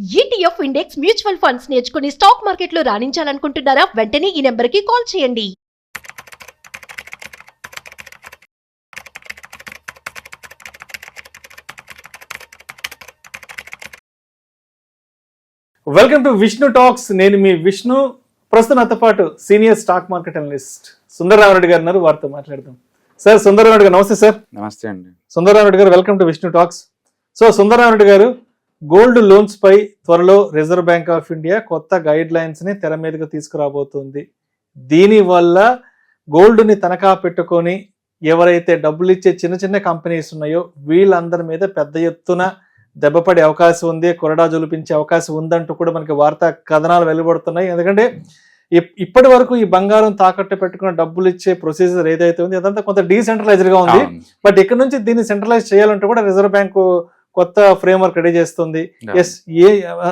ETF index mutual funds నేర్చుకుని stock మార్కెట్లో రాణించాలనుకుంటున్నారా? వెంటనే ఈ నెంబర్కి కాల్ చేయండి. Welcome to Vishnu talks. నేను మీ విష్ణు. ప్రస్తుతం నాతో పాటు senior stock market analyst Sundararamareddy గారు ఉన్నారు. వారితో మాట్లాడదాం. సార్, సుందరరామరెడ్డి గారు నమస్తే సార్. నమస్తే అండి. సుందరరామరెడ్డి గారు, welcome to Vishnu talks. So Sundararamareddy గారు, గోల్డ్ లోన్స్ పై త్వరలో రిజర్వ్ బ్యాంక్ ఆఫ్ ఇండియా కొత్త గైడ్ లైన్స్ ని తెర మీదకు తీసుకురాబోతుంది. దీనివల్ల గోల్డ్ ని తనఖా పెట్టుకొని ఎవరైతే డబ్బులు ఇచ్చే చిన్న చిన్న కంపెనీస్ ఉన్నాయో వీళ్ళందరి మీద పెద్ద ఎత్తున దెబ్బపడే అవకాశం ఉంది, కొరడా జొలిపించే అవకాశం ఉందంటూ కూడా మనకి వార్తా కథనాలు వెలువడుతున్నాయి. ఎందుకంటే ఇప్పటి వరకు ఈ బంగారం తాకట్టు పెట్టుకున్న డబ్బులు ఇచ్చే ప్రొసీజర్ ఏదైతే ఉంది అదంతా కొంత డీసెంట్రలైజ్డ్ గా ఉంది. బట్ ఇక్కడ నుంచి దీన్ని సెంట్రలైజ్ చేయాలంటే కూడా రిజర్వ్ బ్యాంకు కొత్త ఫ్రేమ్ వర్క్ రెడీ చేస్తుంది.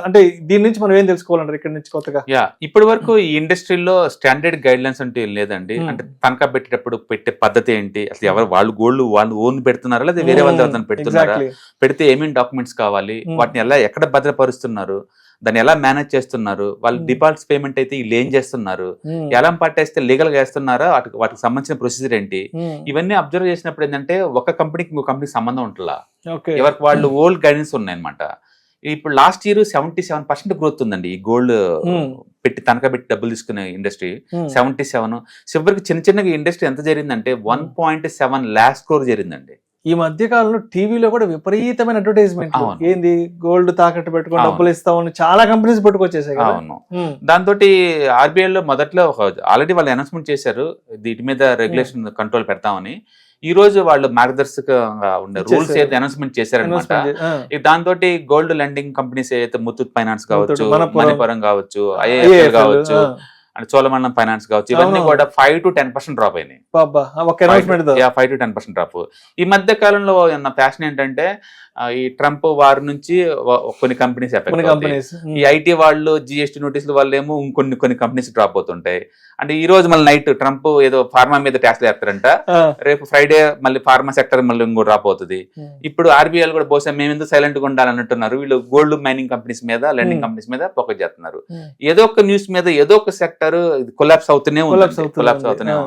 అంటే దీని నుంచి మనం ఏం తెలుసుకోవాలంటారు ఇక్కడ నుంచి కొత్తగా? ఇప్పటి వరకు ఈ ఇండస్ట్రీలో స్టాండర్డ్ గైడ్ లైన్స్ అంటే లేదండి. అంటే తనఖా పెట్టేటప్పుడు పెట్టే పద్ధతి ఏంటి, అసలు ఎవరు వాళ్ళు గోల్డ్ వాళ్ళు ఓన్ పెడుతున్నారా లేదా వేరే వాళ్ళ పెడుతున్నారా, పెడితే ఏమేమి డాక్యుమెంట్స్ కావాలి, వాటిని ఎలా ఎక్కడ భద్రపరుస్తున్నారు, దాన్ని ఎలా మేనేజ్ చేస్తున్నారు, వాళ్ళు డిపాజిట్స్ పేమెంట్ అయితే వీళ్ళు ఏం చేస్తున్నారు, ఎలా పట్టేస్తే లీగల్ గా వేస్తున్నారా, వాటికి సంబంధించిన ప్రొసీజర్ ఏంటి, ఇవన్నీ అబ్జర్వ్ చేసినప్పుడు ఏంటంటే ఒక కంపెనీకి ఇంకో కంపెనీకి సంబంధం ఉంటుందా, ఎవరికి వాళ్ళు ఓల్డ్ గైడెన్స్ ఉన్నాయన్నమాట. ఇప్పుడు లాస్ట్ ఇయర్ 77% గ్రోత్ ఉందండి ఈ గోల్డ్ పెట్టి తనఖా పెట్టి డబ్బులు తీసుకునే ఇండస్ట్రీ. 77 చివరికి చిన్న చిన్నగా ఇండస్ట్రీ ఎంత జరిగిందంటే 1.7 lakhs crore జరిగిందండి. ఈ మధ్య కాలంలో టీవీలో కూడా విపరీతమైన అడ్వర్టైజ్మెంట్, ఏంది గోల్డ్ తాకట్టు పెట్టుకుని డబ్బులు ఇస్తామని చాలా కంపెనీస్ పట్టుకొచ్చేసాయి. అవును, దాంతో ఆర్బీఐ లో మొదట్లో ఆల్రెడీ వాళ్ళు అనౌన్స్మెంట్ చేశారు వీటి మీద రెగ్యులేషన్ కంట్రోల్ పెడతామని. ఈ రోజు వాళ్ళు మార్గదర్శకంగా ఉండే రూల్స్ అయితే అనౌన్స్మెంట్ చేశారనమాట. దాంతో గోల్డ్ లెండింగ్ కంపెనీస్ అయితే ముత్తూట్ ఫైనాన్స్ కావచ్చు, మణిపురం కావచ్చు, ఐఐఎఫ్ఎల్ కావచ్చు, అండ్ చోళమండలం ఫైనాన్స్ కావచ్చు, ఇవన్నీ కూడా 5 to 10% డ్రాప్ అయినాయి. 5 to 10% డ్రాప్. ఈ మధ్య కాలంలో ఉన్న ఫ్యాషన్ ఏంటంటే ఈ ట్రంప్ వారి నుంచి కొన్ని కంపెనీస్ ఎఫెక్ట్, ఈ ఐటీ వాళ్ళు జిఎస్టీ నోటీసులు వాళ్ళు ఏమో కొన్ని కంపెనీస్ డ్రాప్ అవుతుంటాయి. అంటే ఈ రోజు మళ్ళీ నైట్ ట్రంప్ ఏదో ఫార్మా మీద ట్యాక్స్ వేస్తారంట, రేపు ఫ్రైడే మళ్ళీ ఫార్మా సెక్టర్ మళ్ళీ ఇంకో డ్రాప్ అవుతుంది. ఇప్పుడు ఆర్బీఐ కూడా బహుశా మేము ఎందుకు సైలెంట్ గా ఉండాలన్నట్టున్నారు, వీళ్ళు గోల్డ్ మైనింగ్ కంపెనీస్ మీద లెండింగ్ కంపెనీస్ మీద ఫోకస్ చేస్తున్నారు. ఏదో ఒక న్యూస్ మీద ఏదో ఒక సెక్టర్ కొలాప్స్ అవుతూనే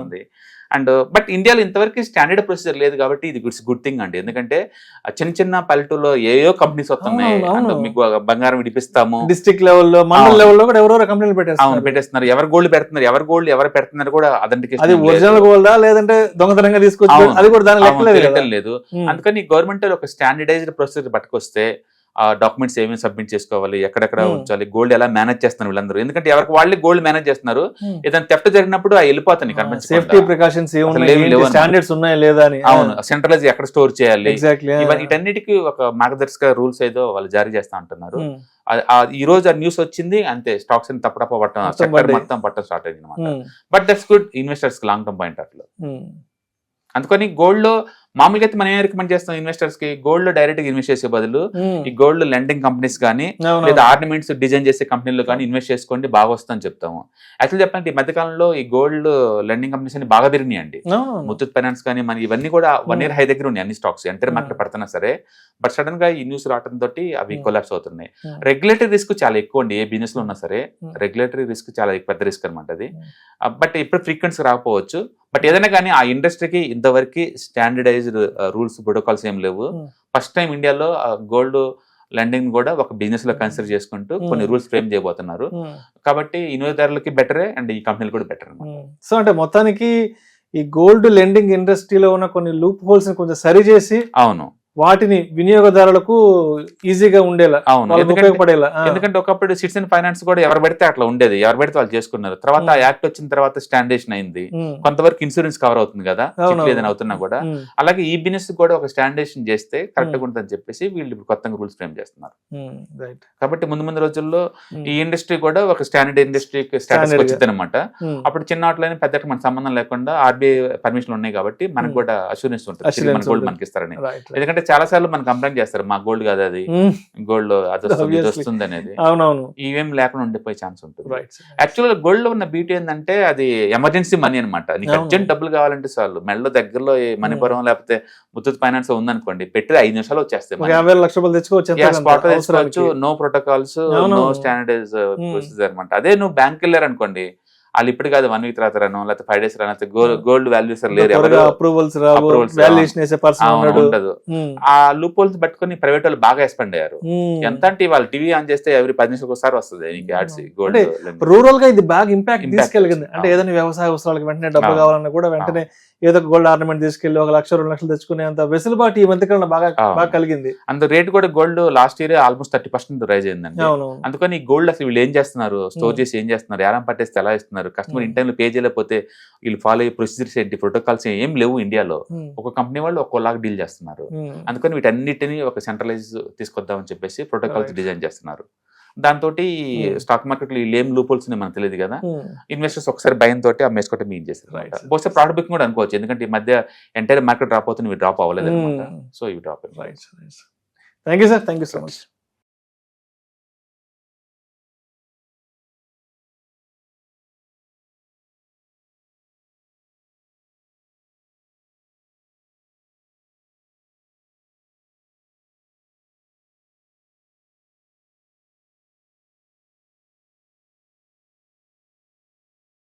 ఉంది. అండ్ బట్ ఇండియాలో ఇంతవరకు స్టాండర్డ్ ప్రొసీజర్ లేదు కాబట్టి ఇది గుడ్ థింగ్ అండి. ఎందుకంటే చిన్న చిన్న పల్లెటూరులో ఏయో కంపెనీస్ వస్తున్నాయి, మీకు బంగారం విడిపిస్తాము, డిస్ట్రిక్ట్ లెవెల్లో మండల లెవెల్లో కూడా ఎవరో కంపెనీలు పెట్టేస్తున్నారు. ఎవరు గోల్డ్ పెడుతున్నారు కూడా అథెంటికేషన్, ఒరిజినల్ గోల్డా లేదంటే దొంగతనంగా తీసుకొచ్చి అది కూడా దాని లెక్క లేదు. అందుకని గవర్నమెంట్ ఒక స్టాండర్డైజ్డ్ ప్రొసీజర్ పట్టుకొస్తే డాక్యుమెంట్స్ ఏమేమి సబ్మిట్ చేసుకోవాలి, ఎక్కడెక్కడ ఉంచాలి, గోల్డ్ ఎలా మేనేజ్ చేస్తున్నారు వీళ్ళందరూ. ఎందుకంటే ఎవరికి వాళ్ళే గోల్డ్ మేనేజ్ చేస్తున్నారు. ఏదైనా థెఫ్ట్ జరిగినప్పుడు వెళ్ళిపోతాయి, సేఫ్టీ ప్రికాషన్స్ స్టాండర్డ్స్ ఉన్నాయా లేదా అని. అవును, సెంట్రలైజ్ ఎక్కడ స్టోర్ చేయాలి, వీటన్నిటికీ ఒక మార్గదర్శక రూల్స్ ఏదో వాళ్ళు జారీ చేస్తా అంటున్నారు. ఈ రోజు ఆ న్యూస్ వచ్చింది అంతే, స్టాక్స్ తప్పడప్ప పట్టడం మొత్తం పట్టడం స్టార్ట్ అయింది అనమాట. But that's good investors long term point అట్లా. అందుకని గోల్డ్ లో మామూలుగా అయితే మనం ఏం రికమెండ్ చేస్తాం ఇన్వెస్టర్స్ కి, గోల్డ్ లో డైరెక్ట్ గా ఇన్వెస్ట్ చేసే బదులు ఈ గోల్డ్ లెండింగ్ కంపెనీస్ కానీ లేదా ఆర్నమెంట్స్ డిజైన్ చేసే కంపెనీలు కానీ ఇన్వెస్ట్ చేసుకోండి, బాగా వస్తుందని చెప్తాము. యాక్చువల్ చెప్పాలంటే ఈ మధ్యకాలంలో ఈ గోల్డ్ లెండింగ్ కంపెనీస్ అని బాగా తిరిగినాయండి. ముత్తూట్ ఫైనాన్స్ కానీ మన ఇవన్నీ కూడా 1 year హై దగ్గర ఉన్నాయి అన్ని స్టాక్స్, ఎంటర్ మార్కెట్ పడుతున్నా సరే. బట్ సడన్ గా ఈ న్యూస్ రావడం తోటి అవి కొలాప్స్ అవుతున్నాయి. రెగ్యులేటరీ రిస్క్ చాలా ఎక్కువ అండి, ఏ బిజినెస్ లో ఉన్నా సరే రెగ్యులేటరీ రిస్క్ చాలా పెద్ద రిస్క్ అనమాట అది. బట్ ఇప్పుడు ఫ్రీక్వెన్సీ రాకపోవచ్చు, బట్ ఏదైనా కానీ ఆ ఇండస్ట్రీకి ఇంతవరకు స్టాండర్డైజ్డ్ రూల్స్ ప్రోటోకాల్స్ ఏం లేవు. ఫస్ట్ టైం ఇండియాలో గోల్డ్ లెండింగ్ కూడా ఒక బిజినెస్ లో కన్సిడర్ చేసుకుంటూ కొన్ని రూల్స్ ఫ్రేమ్ చేయబోతున్నారు. కాబట్టి వినియోగదారులకి బెటరే అండ్ ఈ కంపెనీలు కూడా బెటర్ అనమాట. సో అంటే మొత్తానికి ఈ గోల్డ్ లెండింగ్ ఇండస్ట్రీలో ఉన్న కొన్ని లూప్ హోల్స్ ని కొంచెం సరి చేసి అవును వాటిని వినియోగదారులకు ఈజీగా ఉండేలా, ఉపయోగపడేలా. ఎందుకంటే ఒకప్పుడు సిటిజన్ ఫైనాన్స్ కూడా ఎవరు పెడితే అట్లా ఉండేది, ఎవరు పెడితే వాళ్ళు చేసుకున్నారు. తర్వాత ఆ యాక్ట్ వచ్చిన తర్వాత స్టాండర్డేషన్ అయింది, కొంతవరకు ఇన్సూరెన్స్ కవర్ అవుతుంది కదా ఏదైనా అవుతున్నా కూడా. అలాగే ఈ బిజినెస్ కూడా ఒక స్టాండర్డేషన్ చేస్తే కరెక్ట్ గా ఉంటుందని చెప్పేసి వీళ్ళు ఇప్పుడు కొత్తగా రూల్స్ ఫ్రేమ్ చేస్తున్నారు. కాబట్టి ముందు రోజుల్లో ఈ ఇండస్ట్రీ కూడా ఒక స్టాండర్డ్ ఇండస్ట్రీ స్టాటస్ వచ్చింది అనమాట. అప్పుడు చిన్న వాటిలో పెద్దకి మన సంబంధం లేకుండా ఆర్బీఐ పర్మిషన్ ఉన్నాయి కాబట్టి మనకు కూడా అష్యూరెన్స్ ఉంటుంది, మన గోల్డ్ మనకి ఇస్తారని. ఎందుకంటే చాలా సార్లు మనం కంప్లైంట్ చేస్తారు మా గోల్డ్ కాదు అది, గోల్డ్ అది వస్తుంది ఇది Obviously. వస్తుంది అనేది. అవునవును. ఇవేం లేకుండా ఉండిపోయే ఛాన్స్ ఉంటుంది. రైట్. యాక్చువల్గా గోల్డ్ లో ఉన్న బ్యూటీ ఏంటంటే అది ఎమర్జెన్సీ మనీ అనమాట. నీకు అవును. అర్జెంట్ డబ్బులు కావాలంటే చాలు, మెడలో దగ్గరలో మణిపురం లేకపోతే ముత్తూట్ ఫైనాన్స్ ఉందనుకోండి, పెట్టి 5 నిమిషాలు వచ్చేస్తాయి. ఒక 50 లక్షల రూపాయలు తెచ్చుకోవచ్చు ఎంత స్పాట్ అంత తీసుకోవచ్చు, అవసరానికి. నో ప్రోటోకాల్స్, అవును. నో స్టాండర్డైజ్ ప్రొసీజర్ అనమాట. అదే నువ్వు బ్యాంక్ వెళ్ళారు అనుకోండి, వాళ్ళు ఇప్పుడు కాదు 1 వీక్ తర్వాత రాను లేకపోతే 5 days రాను, గోల్డ్ వాల్యూస్ లేరు, ఎవరు అప్రూవల్స్ రావు, approvals రావు. వాల్యుయేషన్ వేసే పర్సన్ ఉన్నాడు. ఉండదు. ఆ లూప్ హోల్స్ పట్టుకొని ప్రైవేట్ వాళ్ళు బాగా ఎక్స్పెండ్ అయ్యారు. ఎంత అంటే వాళ్ళు టీవీ ఆన్ చేస్తే ఎవరి 10 నిమిషాలకు ఒకసారి వస్తుంది నీకు యాడ్స్ గోల్డ్. రూరల్ గా ఇది బాగా ఇంపాక్ట్ Impact తీసుకెళ్ళింది. అంటే అవును. ఏదైనా వ్యవసాయ అవసరాలకు వెంటనే డబ్బు అవును. కావాలన్నా కూడా వెంటనే ఏదో ఒక గోల్డ్ ఆర్నమెంట్ తీసుకెళ్లి 1 లక్ష 2 లక్షలు తెచ్చుకునే అంత వెసులుబాటు ఈ మధ్యకాలంలో బాగా అవును. బాగా కలిగింది. అంత రేట్ కూడా gold last year almost 30% rise అయిందండి. అవును. అందుకని ఈ గోల్డ్ అసలు వీళ్ళు ఏం చేస్తున్నారు, స్టోర్ చేసి ఏం చేస్తున్నారు, యారం పట్టేస్తే ఎలా ఇస్తున్నారు, కస్టమర్ ఇన్ టైంలో పే చేయలేకపోతే వీళ్ళు ఫాలో అయ్యే ప్రొసీజర్స్ ఏంటి, ప్రోటోకాల్స్ ఏం లేవు ఇండియాలో. ఒక కంపెనీ వాళ్ళు ఒక్కోలాగా డీల్ చేస్తున్నారు. అందుకని వీటన్నిటిని ఒక సెంట్రలైజ్ తీసుకొద్దామని చెప్పేసి ప్రోటోకాల్స్ Right. డిజైన్ చేస్తున్నారు. దాంతో స్టాక్ మార్కెట్ లో ఏం లూపోల్స్ మనకు తెలియదు కదా, ఇన్వెస్టర్స్ ఒకసారి భయం తోటి అమ్మేసుకోవటం మీన్ చేస్తారు. Right. బహుశా ప్రాఫిట్ బుకింగ్ కూడా అనుకోవచ్చు, ఎందుకంటే ఈ మధ్య ఎంటైర్ మార్కెట్ డ్రాప్ అవుతుంది, డ్రాప్ అవ్వలేదు అనమాట. సో ఇవి drop. Right. Thank you sir, thank you so much.